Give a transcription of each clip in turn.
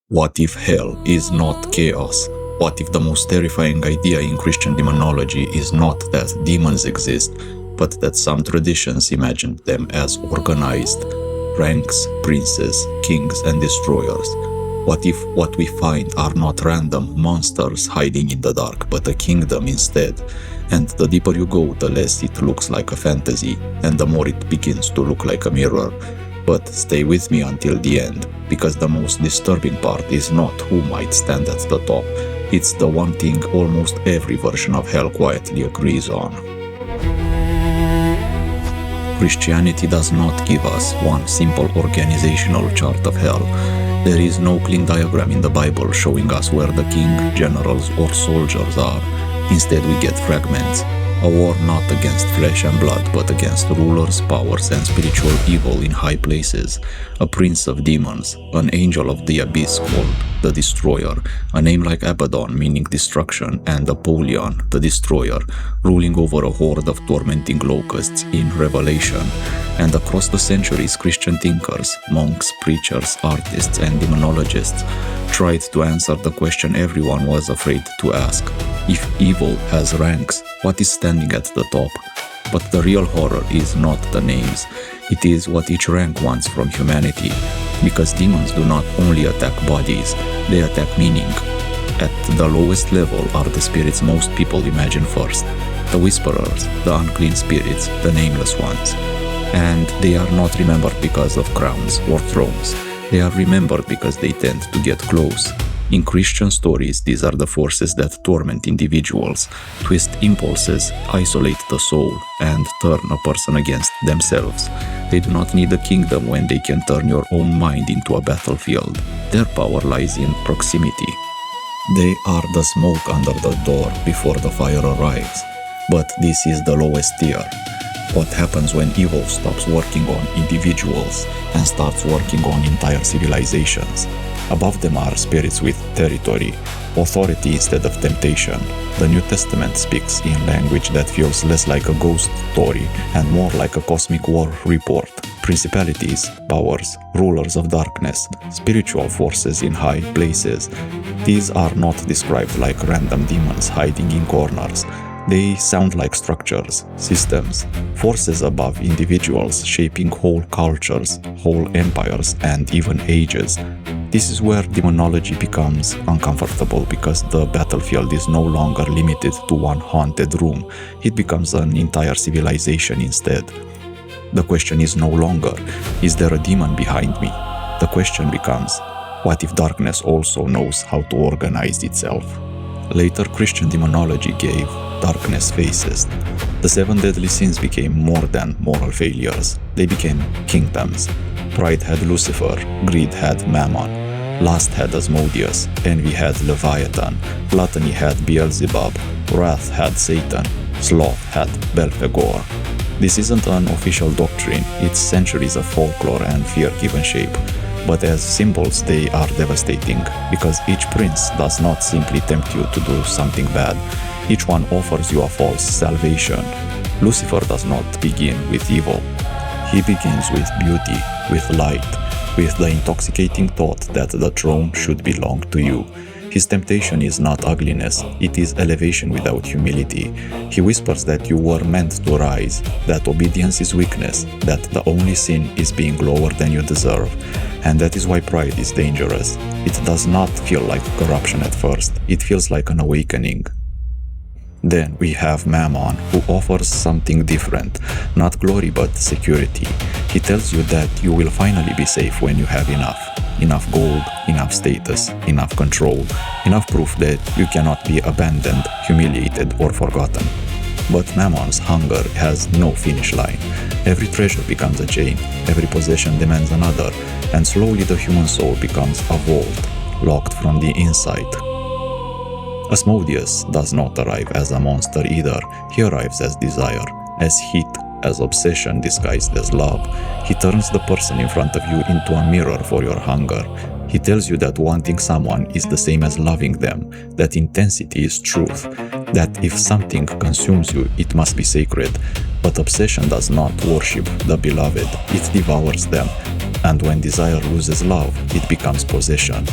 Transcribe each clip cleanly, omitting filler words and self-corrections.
What if hell is not chaos? What if the most terrifying idea in Christian demonology is not that demons exist, but that some traditions imagined them as organized ranks, princes, kings, and destroyers? What if what we find are not random monsters hiding in the dark, but a kingdom instead? And the deeper you go, the less it looks like a fantasy, and the more it begins to look like a mirror. But stay with me until the end, because the most disturbing part is not who might stand at the top. It's the one thing almost every version of hell quietly agrees on. Christianity does not give us one simple organizational chart of hell. There is no clean diagram in the Bible showing us where the king, generals, or soldiers are. Instead, we get fragments. A war not against flesh and blood, but against rulers, powers, and spiritual evil in high places. A prince of demons, an angel of the abyss called the Destroyer, a name like Abaddon meaning destruction, and Apollyon, the Destroyer, ruling over a horde of tormenting locusts in Revelation. And across the centuries, Christian thinkers, monks, preachers, artists, and demonologists tried to answer the question everyone was afraid to ask. If evil has ranks, what is standing at the top? But the real horror is not the names. It is what each rank wants from humanity. Because demons do not only attack bodies, they attack meaning. At the lowest level are the spirits most people imagine first. The whisperers, the unclean spirits, the nameless ones. And they are not remembered because of crowns or thrones. They are remembered because they tend to get close. In Christian stories, these are the forces that torment individuals, twist impulses, isolate the soul, and turn a person against themselves. They do not need a kingdom when they can turn your own mind into a battlefield. Their power lies in proximity. They are the smoke under the door before the fire arrives. But this is the lowest tier. What happens when evil stops working on individuals and starts working on entire civilizations? Above them are spirits with territory, authority instead of temptation. The New Testament speaks in language that feels less like a ghost story and more like a cosmic war report. Principalities, powers, rulers of darkness, spiritual forces in high places. These are not described like random demons hiding in corners. They sound like structures, systems, forces above individuals shaping whole cultures, whole empires, and even ages. This is where demonology becomes uncomfortable because the battlefield is no longer limited to one haunted room. It becomes an entire civilization instead. The question is no longer, is there a demon behind me? The question becomes, what if darkness also knows how to organize itself? Later, Christian demonology gave darkness faces. The 7 deadly sins became more than moral failures. They became kingdoms. Pride had Lucifer, greed had Mammon, lust had Asmodeus, envy had Leviathan, gluttony had Beelzebub, wrath had Satan, sloth had Belphegor. This isn't an official doctrine, it's centuries of folklore and fear given shape. But as symbols, they are devastating, because each prince does not simply tempt you to do something bad. Each one offers you a false salvation. Lucifer does not begin with evil. He begins with beauty, with light, with the intoxicating thought that the throne should belong to you. His temptation is not ugliness, it is elevation without humility. He whispers that you were meant to rise, that obedience is weakness, that the only sin is being lower than you deserve. And that is why pride is dangerous. It does not feel like corruption at first, it feels like an awakening. Then we have Mammon, who offers something different, not glory but security. He tells you that you will finally be safe when you have enough. Enough gold, enough status, enough control, enough proof that you cannot be abandoned, humiliated, or forgotten. But Mammon's hunger has no finish line. Every treasure becomes a chain, every possession demands another, and slowly the human soul becomes a vault, locked from the inside. Asmodeus does not arrive as a monster either. He arrives as desire, as heat, as obsession disguised as love. He turns the person in front of you into a mirror for your hunger. He tells you that wanting someone is the same as loving them, that intensity is truth, that if something consumes you, it must be sacred. But obsession does not worship the beloved, it devours them. And when desire loses love, it becomes possession.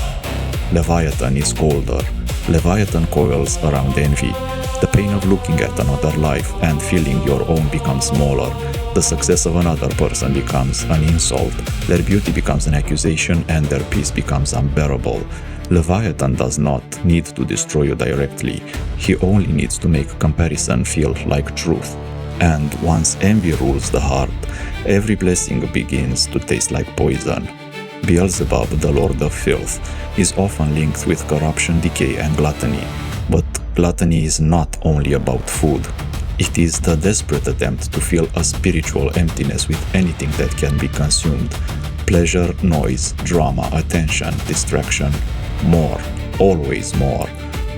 Leviathan is colder. Leviathan coils around envy. The pain of looking at another life and feeling your own becomes smaller. The success of another person becomes an insult. Their beauty becomes an accusation and their peace becomes unbearable. Leviathan does not need to destroy you directly. He only needs to make comparison feel like truth. And once envy rules the heart, every blessing begins to taste like poison. Beelzebub, the lord of filth, is often linked with corruption, decay, and gluttony. But gluttony is not only about food. It is the desperate attempt to fill a spiritual emptiness with anything that can be consumed. Pleasure, noise, drama, attention, distraction, more, always more.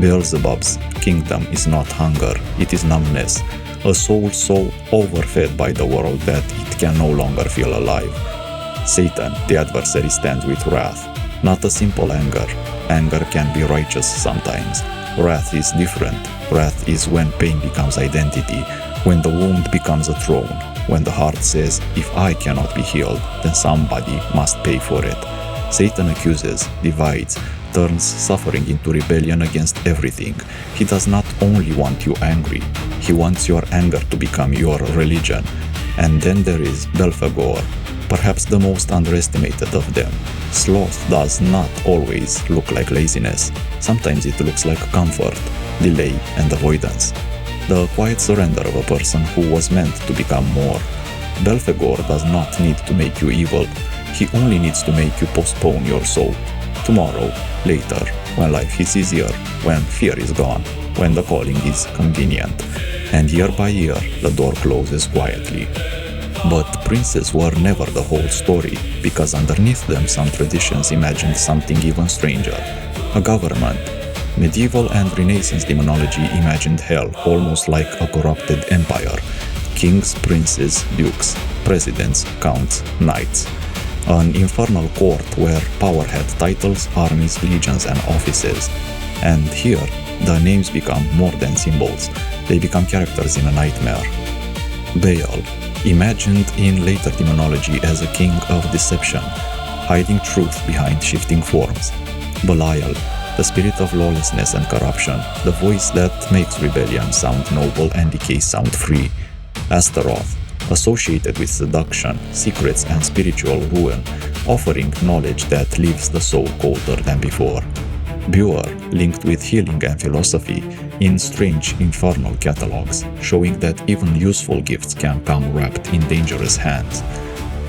Beelzebub's kingdom is not hunger, it is numbness. A soul so overfed by the world that it can no longer feel alive. Satan, the adversary, stands with wrath, not a simple anger. Anger can be righteous sometimes. Wrath is different. Wrath is when pain becomes identity, when the wound becomes a throne, when the heart says, if I cannot be healed, then somebody must pay for it. Satan accuses, divides, turns suffering into rebellion against everything. He does not only want you angry, he wants your anger to become your religion. And then there is Belphegor, perhaps the most underestimated of them. Sloth does not always look like laziness. Sometimes it looks like comfort, delay, and avoidance. The quiet surrender of a person who was meant to become more. Belphegor does not need to make you evil. He only needs to make you postpone your soul. Tomorrow, later, when life is easier, when fear is gone, when the calling is convenient. And year by year, the door closes quietly. But princes were never the whole story, because underneath them some traditions imagined something even stranger. A government. Medieval and Renaissance demonology imagined hell almost like a corrupted empire. Kings, princes, dukes, presidents, counts, knights. An infernal court where power had titles, armies, legions, and offices. And here, the names become more than symbols. They become characters in a nightmare. Baal, imagined in later demonology as a king of deception, hiding truth behind shifting forms. Belial, the spirit of lawlessness and corruption, the voice that makes rebellion sound noble and decay sound free. Astaroth, associated with seduction, secrets, and spiritual ruin, offering knowledge that leaves the soul colder than before. Buer, linked with healing and philosophy, in strange infernal catalogs, showing that even useful gifts can come wrapped in dangerous hands.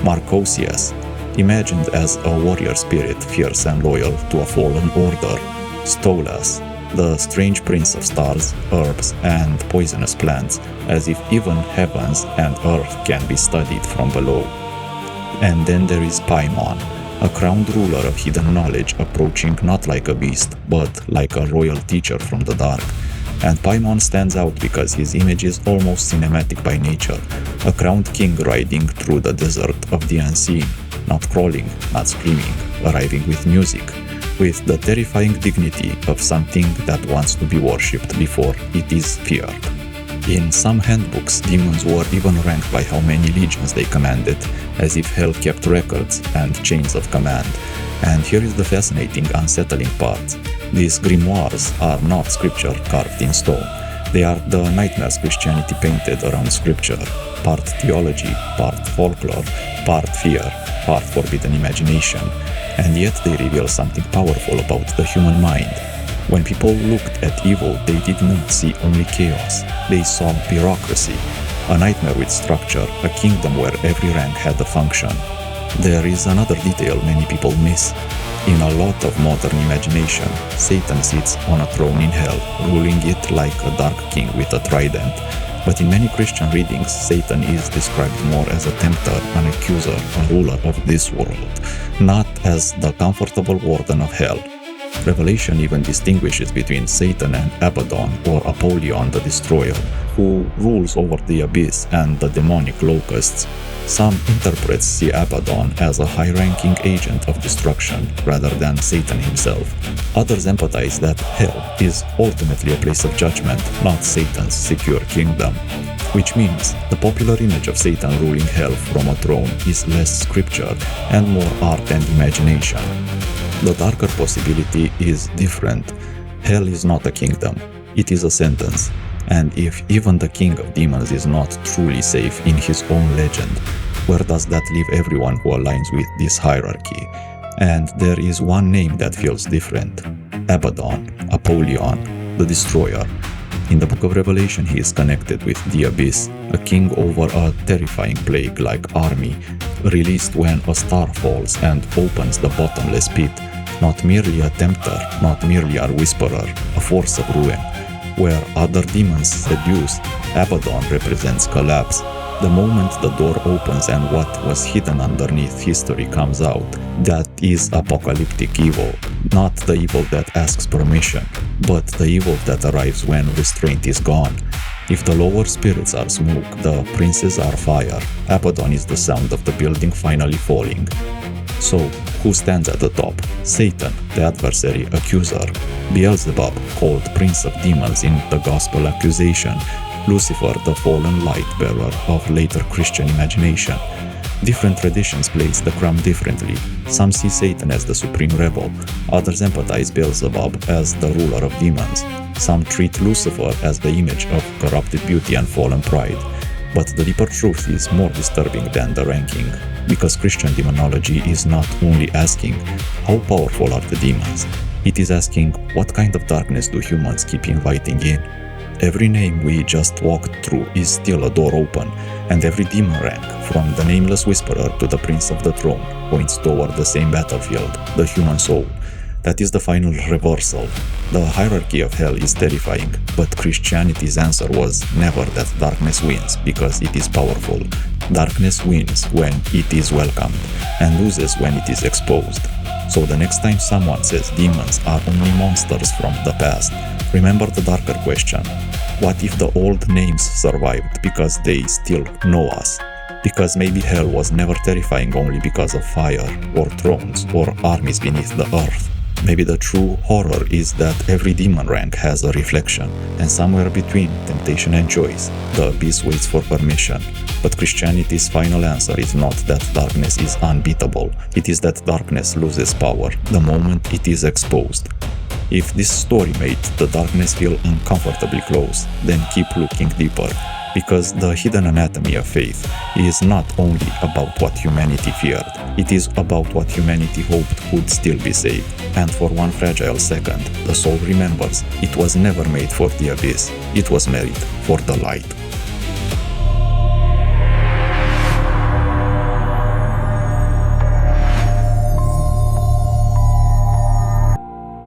Marcosius, imagined as a warrior spirit fierce and loyal to a fallen order. Stolas, the strange prince of stars, herbs, and poisonous plants, as if even heavens and earth can be studied from below. And then there is Paimon, a crowned ruler of hidden knowledge approaching not like a beast, but like a royal teacher from the dark. And Paimon stands out because his image is almost cinematic by nature, a crowned king riding through the desert of the unseen, not crawling, not screaming, arriving with music, with the terrifying dignity of something that wants to be worshipped before it is feared. In some handbooks, demons were even ranked by how many legions they commanded, as if hell kept records and chains of command. And here is the fascinating, unsettling part. These grimoires are not scripture carved in stone. They are the nightmares Christianity painted around scripture. Part theology, part folklore, part fear, part forbidden imagination. And yet they reveal something powerful about the human mind. When people looked at evil, they did not see only chaos. They saw bureaucracy, a nightmare with structure, a kingdom where every rank had a function. There is another detail many people miss. In a lot of modern imagination, Satan sits on a throne in hell, ruling it like a dark king with a trident. But in many Christian readings, Satan is described more as a tempter, an accuser, a ruler of this world, not as the comfortable warden of hell. Revelation even distinguishes between Satan and Abaddon, or Apollyon the Destroyer, who rules over the abyss, and the demonic locusts. Some interprets see Abaddon as a high-ranking agent of destruction rather than Satan himself. Others empathize that hell is ultimately a place of judgment, not Satan's secure kingdom. Which means the popular image of Satan ruling hell from a throne is less scripture and more art and imagination. The darker possibility is different. Hell is not a kingdom, it is a sentence. And if even the king of demons is not truly safe in his own legend, where does that leave everyone who aligns with this hierarchy? And there is one name that feels different: Abaddon, Apollyon, the Destroyer. In the book of Revelation, he is connected with the Abyss, a king over a terrifying plague-like army, released when a star falls and opens the bottomless pit. Not merely a tempter, not merely a whisperer, a force of ruin. Where other demons seduce, Abaddon represents collapse. The moment the door opens and what was hidden underneath history comes out, that is apocalyptic evil. Not the evil that asks permission, but the evil that arrives when restraint is gone. If the lower spirits are smoke, the princes are fire. Abaddon is the sound of the building finally falling. So, who stands at the top? Satan, the adversary, accuser. Beelzebub, called Prince of Demons in the Gospel accusation. Lucifer, the fallen light-bearer of later Christian imagination. Different traditions place the crown differently. Some see Satan as the supreme rebel. Others empathize Beelzebub as the ruler of demons. Some treat Lucifer as the image of corrupted beauty and fallen pride. But the deeper truth is more disturbing than the ranking, because Christian demonology is not only asking, how powerful are the demons? It is asking, what kind of darkness do humans keep inviting in? Every name we just walked through is still a door open, and every demon rank, from the nameless whisperer to the prince of the throne, points toward the same battlefield, the human soul. That is the final reversal. The hierarchy of hell is terrifying, but Christianity's answer was never that darkness wins because it is powerful. Darkness wins when it is welcomed, and loses when it is exposed. So the next time someone says demons are only monsters from the past, remember the darker question. What if the old names survived because they still know us? Because maybe hell was never terrifying only because of fire, or thrones, or armies beneath the earth. Maybe the true horror is that every demon rank has a reflection, and somewhere between temptation and choice, the abyss waits for permission. But Christianity's final answer is not that darkness is unbeatable, it is that darkness loses power the moment it is exposed. If this story made the darkness feel uncomfortably close, then keep looking deeper, because the hidden anatomy of faith is not only about what humanity feared, it is about what humanity hoped would still be saved. And for one fragile second, the soul remembers it was never made for the abyss, it was made for the light.